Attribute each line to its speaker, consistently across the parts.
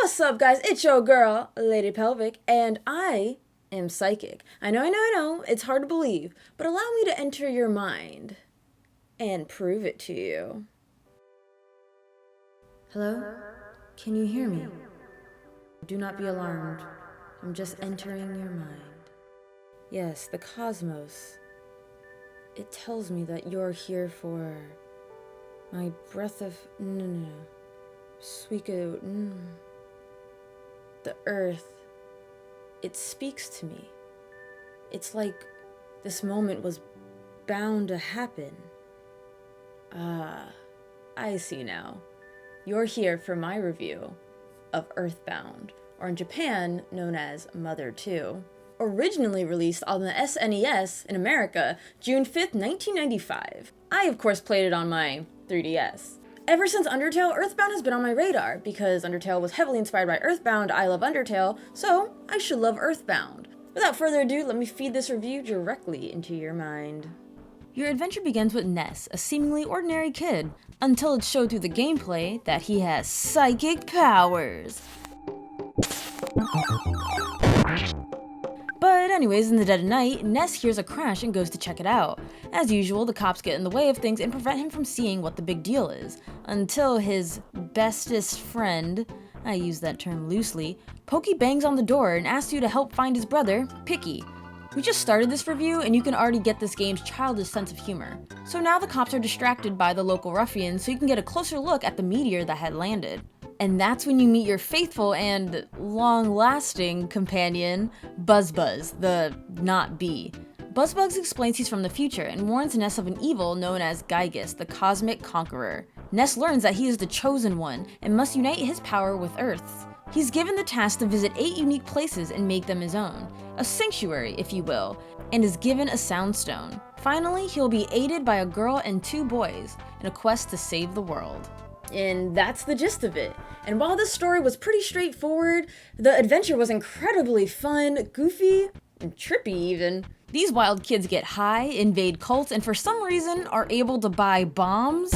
Speaker 1: What's up, guys? It's your girl, Lady Pelvic, and I am psychic. I know, it's hard to believe, but allow me to enter your mind and prove it to you. Hello? Can you hear me? Do not be alarmed. I'm just entering your mind. Yes, the cosmos. It tells me that you're here for my breath of... No. Suiko... The earth. It speaks to me. It's like this moment was bound to happen. Ah, I see now. You're here for my review of Earthbound, or in Japan known as Mother 2. Originally released on the SNES in America, June 5th, 1995. I, of course, played it on my 3DS. Ever since Undertale, Earthbound has been on my radar, because Undertale was heavily inspired by Earthbound. I love Undertale, so I should love Earthbound. Without further ado, let me feed this review directly into your mind. Your adventure begins with Ness, a seemingly ordinary kid, until it's showed through the gameplay that he has psychic powers. But anyways, in the dead of night, Ness hears a crash and goes to check it out. As usual, the cops get in the way of things and prevent him from seeing what the big deal is, until his bestest friend, I use that term loosely, Pokey bangs on the door and asks you to help find his brother, Picky. We just started this review and you can already get this game's childish sense of humor. So now the cops are distracted by the local ruffians so you can get a closer look at the meteor that had landed. And that's when you meet your faithful and long-lasting companion, Buzzbuzz, the not bee. Buzzbuzz explains he's from the future and warns Ness of an evil known as Gygus, the cosmic conqueror. Ness learns that he is the chosen one and must unite his power with Earth's. He's given the task to visit 8 unique places and make them his own, a sanctuary, if you will, and is given a soundstone. Finally, he'll be aided by a girl and 2 boys in a quest to save the world. And that's the gist of it. And while this story was pretty straightforward, the adventure was incredibly fun, goofy, and trippy even. These wild kids get high, invade cults, and for some reason are able to buy bombs.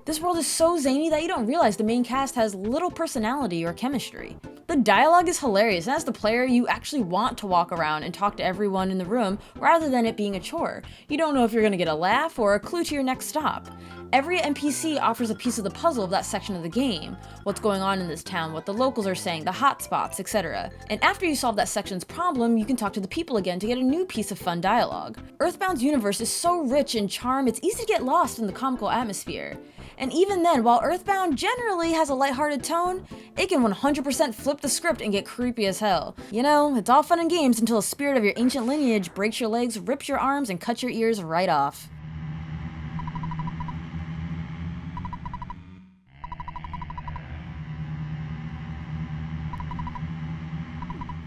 Speaker 1: This world is so zany that you don't realize the main cast has little personality or chemistry. The dialogue is hilarious, and as the player, you actually want to walk around and talk to everyone in the room rather than it being a chore. You don't know if you're gonna get a laugh or a clue to your next stop. Every NPC offers a piece of the puzzle of that section of the game. What's going on in this town, what the locals are saying, the hotspots, etc. And after you solve that section's problem, you can talk to the people again to get a new piece of fun dialogue. Earthbound's universe is so rich in charm, it's easy to get lost in the comical atmosphere. And even then, while Earthbound generally has a lighthearted tone, it can 100% flip the script and get creepy as hell. You know, it's all fun and games until a spirit of your ancient lineage breaks your legs, rips your arms, and cuts your ears right off.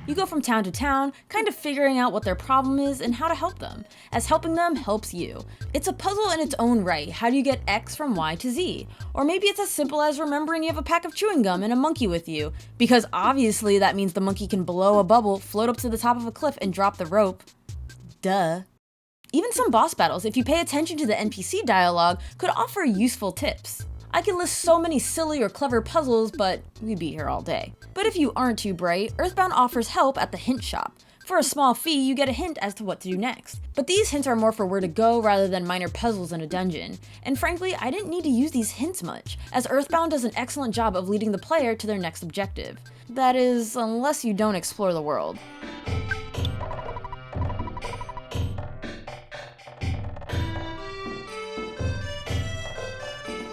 Speaker 1: You go from town to town, kind of figuring out what their problem is and how to help them, as helping them helps you. It's a puzzle in its own right. How do you get X from Y to Z? Or maybe it's as simple as remembering you have a pack of chewing gum and a monkey with you, because obviously that means the monkey can blow a bubble, float up to the top of a cliff, and drop the rope. Duh. Even some boss battles, if you pay attention to the NPC dialogue, could offer useful tips. I can list so many silly or clever puzzles, but we'd be here all day. But if you aren't too bright, Earthbound offers help at the hint shop. For a small fee, you get a hint as to what to do next. But these hints are more for where to go rather than minor puzzles in a dungeon. And frankly, I didn't need to use these hints much, as Earthbound does an excellent job of leading the player to their next objective. That is, unless you don't explore the world.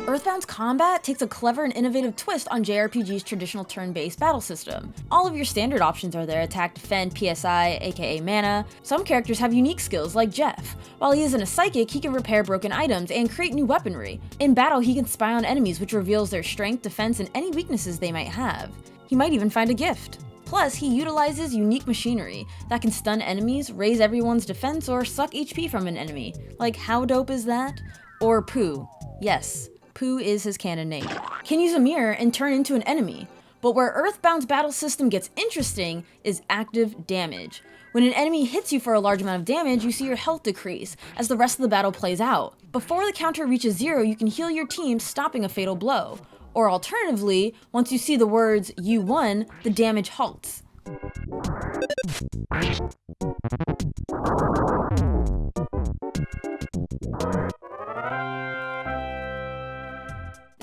Speaker 1: Earthbound's combat takes a clever and innovative twist on JRPG's traditional turn-based battle system. All of your standard options are there: attack, defend, PSI, aka mana. Some characters have unique skills, like Jeff. While he isn't a psychic, he can repair broken items and create new weaponry. In battle, he can spy on enemies, which reveals their strength, defense, and any weaknesses they might have. He might even find a gift. Plus, he utilizes unique machinery that can stun enemies, raise everyone's defense, or suck HP from an enemy. Like, how dope is that? Or Pooh. Yes. Pooh is his canon name. Can use a mirror and turn into an enemy. But where Earthbound's battle system gets interesting is active damage. When an enemy hits you for a large amount of damage, you see your health decrease as the rest of the battle plays out. Before the counter reaches 0, you can heal your team, stopping a fatal blow. Or alternatively, once you see the words "you won," the damage halts.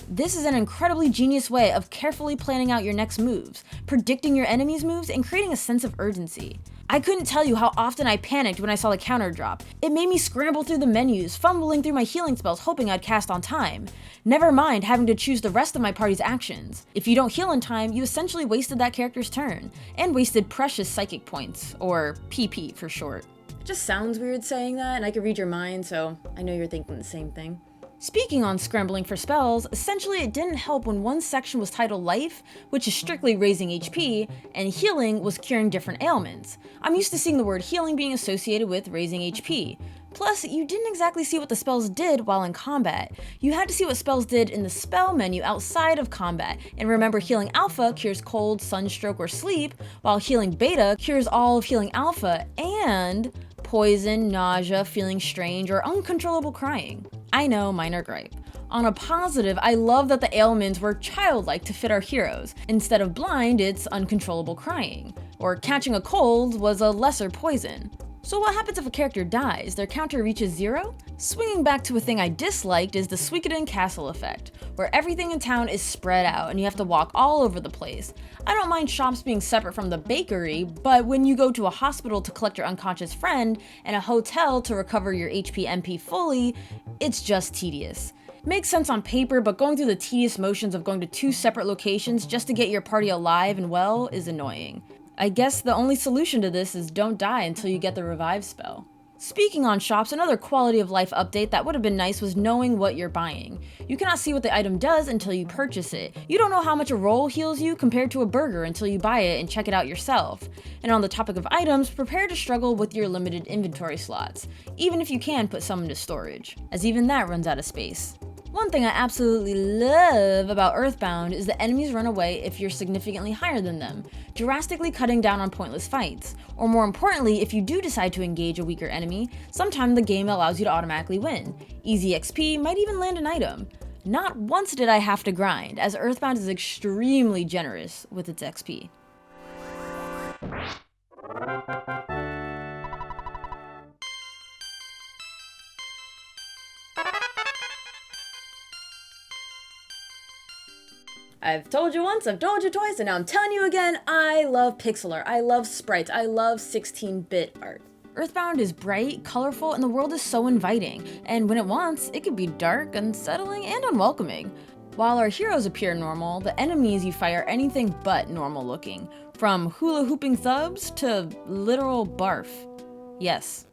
Speaker 1: This is an incredibly genius way of carefully planning out your next moves, predicting your enemy's moves, and creating a sense of urgency. I couldn't tell you how often I panicked when I saw the counter drop. It made me scramble through the menus, fumbling through my healing spells hoping I'd cast on time. Never mind having to choose the rest of my party's actions. If you don't heal in time, you essentially wasted that character's turn, and wasted precious psychic points, or PP for short. It just sounds weird saying that, and I can read your mind, so I know you're thinking the same thing. Speaking on scrambling for spells, essentially it didn't help when one section was titled Life, which is strictly raising HP, and Healing was curing different ailments. I'm used to seeing the word healing being associated with raising HP. Plus, you didn't exactly see what the spells did while in combat. You had to see what spells did in the spell menu outside of combat, and remember Healing Alpha cures cold, sunstroke, or sleep, while Healing Beta cures all of Healing Alpha and poison, nausea, feeling strange, or uncontrollable crying. I know, minor gripe. On a positive, I love that the ailments were childlike to fit our heroes. Instead of blind, it's uncontrollable crying. Or catching a cold was a lesser poison. So what happens if a character dies? Their counter reaches 0? Swinging back to a thing I disliked is the Suikoden Castle effect, where everything in town is spread out and you have to walk all over the place. I don't mind shops being separate from the bakery, but when you go to a hospital to collect your unconscious friend and a hotel to recover your HP MP fully, it's just tedious. Makes sense on paper, but going through the tedious motions of going to 2 separate locations just to get your party alive and well is annoying. I guess the only solution to this is don't die until you get the revive spell. Speaking on shops, another quality of life update that would have been nice was knowing what you're buying. You cannot see what the item does until you purchase it. You don't know how much a roll heals you compared to a burger until you buy it and check it out yourself. And on the topic of items, prepare to struggle with your limited inventory slots, even if you can put some into storage, as even that runs out of space. One thing I absolutely love about Earthbound is that enemies run away if you're significantly higher than them, drastically cutting down on pointless fights. Or more importantly, if you do decide to engage a weaker enemy, sometimes the game allows you to automatically win. Easy XP might even land an item. Not once did I have to grind, as Earthbound is extremely generous with its XP. I've told you once, I've told you twice, and now I'm telling you again, I love pixel art, I love sprites, I love 16-bit art. Earthbound is bright, colorful, and the world is so inviting, and when it wants, it can be dark, unsettling, and unwelcoming. While our heroes appear normal, the enemies you fight are anything but normal looking, from hula hooping thugs to literal barf. Yes,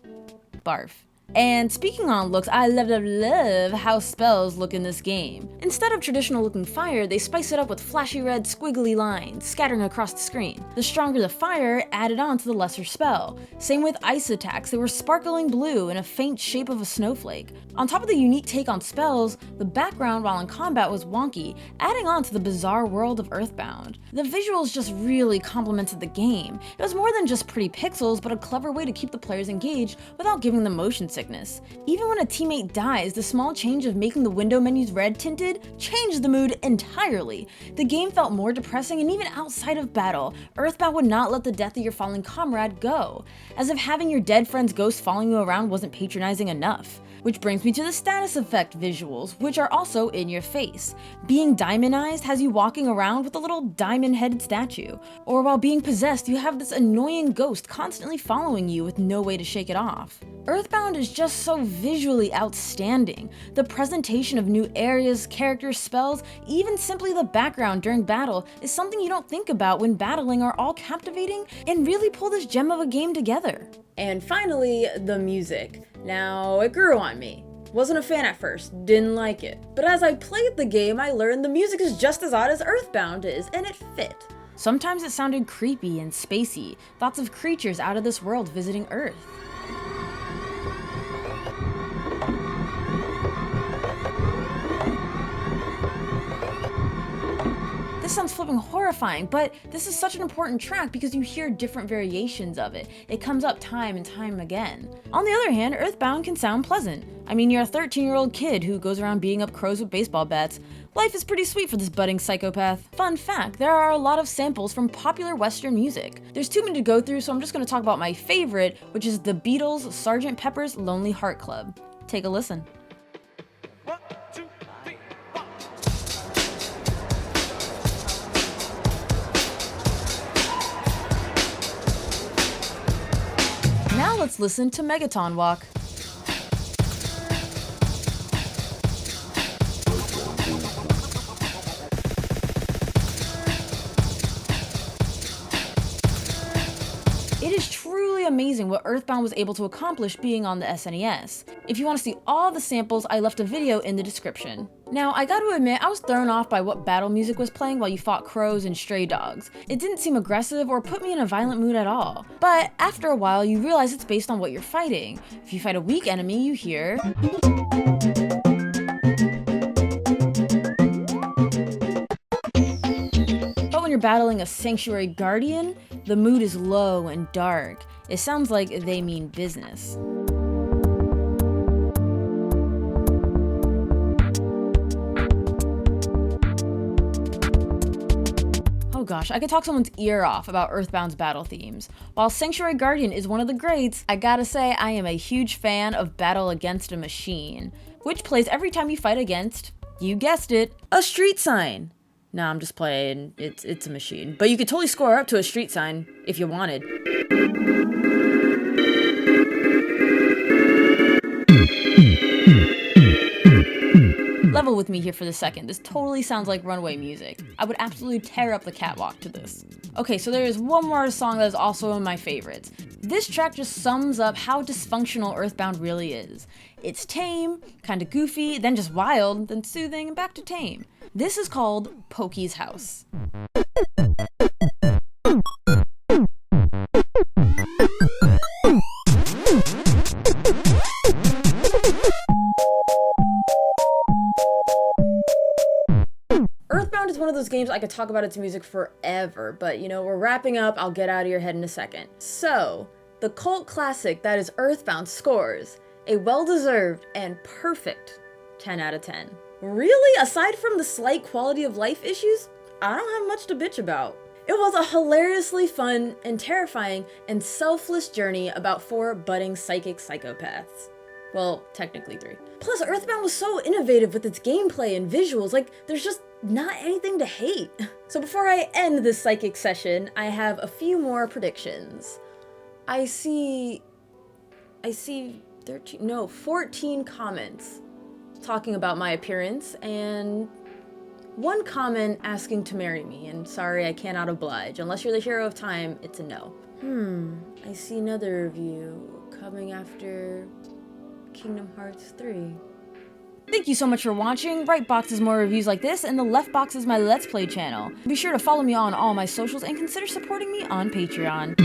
Speaker 1: barf. And speaking on looks, I love how spells look in this game. Instead of traditional looking fire, they spice it up with flashy red squiggly lines scattering across the screen. The stronger the fire added on to the lesser spell. Same with ice attacks, they were sparkling blue in a faint shape of a snowflake. On top of the unique take on spells, the background while in combat was wonky, adding on to the bizarre world of Earthbound. The visuals just really complemented the game. It was more than just pretty pixels, but a clever way to keep the players engaged without giving them motion sickness. Even when a teammate dies, the small change of making the window menus red tinted changed the mood entirely. The game felt more depressing, and even outside of battle, Earthbound would not let the death of your fallen comrade go, as if having your dead friend's ghost following you around wasn't patronizing enough. Which brings me to the status effect visuals, which are also in your face. Being diamondized has you walking around with a little diamond-headed statue, or while being possessed, you have this annoying ghost constantly following you with no way to shake it off. Earthbound is just so visually outstanding. The presentation of new areas, characters, spells, even simply the background during battle is something you don't think about when battling are all captivating and really pull this gem of a game together. And finally, the music. Now, it grew on me. Wasn't a fan at first, didn't like it. But as I played the game, I learned the music is just as odd as Earthbound is, and it fit. Sometimes it sounded creepy and spacey, thoughts of creatures out of this world visiting Earth. This sounds flipping horrifying, but this is such an important track because you hear different variations of it. It comes up time and time again. On the other hand, Earthbound can sound pleasant. I mean, you're a 13-year-old kid who goes around beating up crows with baseball bats. Life is pretty sweet for this budding psychopath. Fun fact, there are a lot of samples from popular Western music. There's too many to go through, so I'm just gonna talk about my favorite, which is the Beatles' Sgt. Pepper's Lonely Heart Club. Take a listen. Now let's listen to Megaton Walk. It is truly amazing what Earthbound was able to accomplish being on the SNES. If you want to see all the samples, I left a video in the description. Now, I gotta admit, I was thrown off by what battle music was playing while you fought crows and stray dogs. It didn't seem aggressive or put me in a violent mood at all. But after a while, you realize it's based on what you're fighting. If you fight a weak enemy, you hear... But when you're battling a sanctuary guardian, the mood is low and dark. It sounds like they mean business. Oh gosh, I could talk someone's ear off about Earthbound's battle themes. While Sanctuary Guardian is one of the greats, I gotta say I am a huge fan of Battle Against a Machine, which plays every time you fight against, you guessed it, a street sign. Nah, I'm just playing, it's a machine. But you could totally score up to a street sign if you wanted. Level with me here for the second. This totally sounds like runway music. I would absolutely tear up the catwalk to this. Okay, so there is one more song that is also one of my favorites. This track just sums up how dysfunctional Earthbound really is. It's tame, kinda goofy, then just wild, then soothing, and back to tame. This is called Pokey's House. Earthbound is one of those games I could talk about its music forever, but you know, we're wrapping up, I'll get out of your head in a second. So, the cult classic that is Earthbound scores a well-deserved and perfect 10 out of 10. Really? Aside from the slight quality of life issues, I don't have much to bitch about. It was a hilariously fun and terrifying and selfless journey about 4 budding psychic psychopaths. Well, technically 3. Plus, Earthbound was so innovative with its gameplay and visuals, like, there's just not anything to hate. So before I end this psychic session, I have a few more predictions. I see 14 comments talking about my appearance, and 1 comment asking to marry me, and sorry, I cannot oblige. Unless you're the hero of time, it's a no. I see another review coming after Kingdom Hearts 3. Thank you so much for watching. Right box is more reviews like this, and the left box is my Let's Play channel. Be sure to follow me on all my socials and consider supporting me on Patreon.